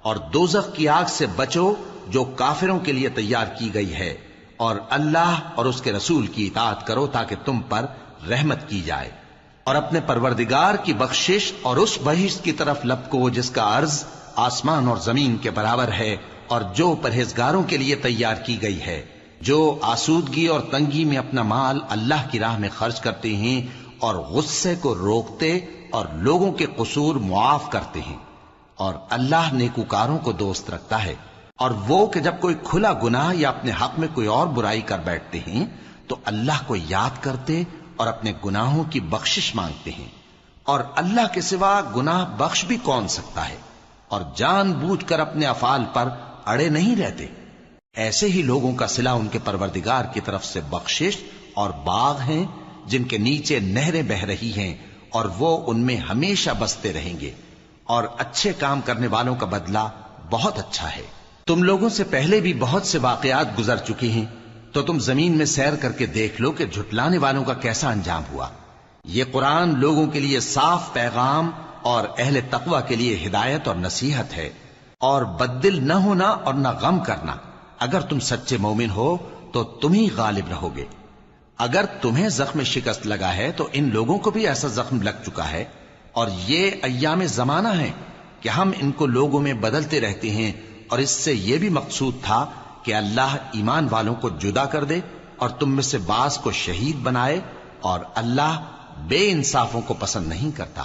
اور دوزخ کی آگ سے بچو جو کافروں کے لیے تیار کی گئی ہے، اور اللہ اور اس کے رسول کی اطاعت کرو تاکہ تم پر رحمت کی جائے، اور اپنے پروردگار کی بخشش اور اس بہشت کی طرف لپکو جس کا عرض آسمان اور زمین کے برابر ہے، اور جو پرہیزگاروں کے لیے تیار کی گئی ہے، جو آسودگی اور تنگی میں اپنا مال اللہ کی راہ میں خرچ کرتے ہیں اور غصے کو روکتے اور لوگوں کے قصور معاف کرتے ہیں، اور اللہ نیکوکاروں کو دوست رکھتا ہے۔ اور وہ کہ جب کوئی کھلا گناہ یا اپنے حق میں کوئی اور برائی کر بیٹھتے ہیں تو اللہ کو یاد کرتے اور اپنے گناہوں کی بخشش مانگتے ہیں، اور اللہ کے سوا گناہ بخش بھی کون سکتا ہے، اور جان بوجھ کر اپنے افعال پر اڑے نہیں رہتے۔ ایسے ہی لوگوں کا صلہ ان کے پروردگار کی طرف سے بخشش اور باغ ہیں جن کے نیچے نہریں بہ رہی ہیں، اور وہ ان میں ہمیشہ بستے رہیں گے، اور اچھے کام کرنے والوں کا بدلہ بہت اچھا ہے۔ تم لوگوں سے پہلے بھی بہت سے واقعات گزر چکے ہیں، تو تم زمین میں سیر کر کے دیکھ لو کہ جھٹلانے والوں کا کیسا انجام ہوا۔ یہ قرآن لوگوں کے لیے صاف پیغام اور اہل تقوی کے لیے ہدایت اور نصیحت ہے، اور بددل نہ ہونا اور نہ غم کرنا۔ اگر تم سچے مومن ہو تو تم ہی غالب رہو گے۔ اگر تمہیں زخم شکست لگا ہے تو ان لوگوں کو بھی ایسا زخم لگ چکا ہے، اور یہ ایام زمانہ ہے کہ ہم ان کو لوگوں میں بدلتے رہتے ہیں، اور اس سے یہ بھی مقصود تھا کہ اللہ ایمان والوں کو جدا کر دے اور تم میں سے بعض کو شہید بنائے، اور اللہ بے انصافوں کو پسند نہیں کرتا۔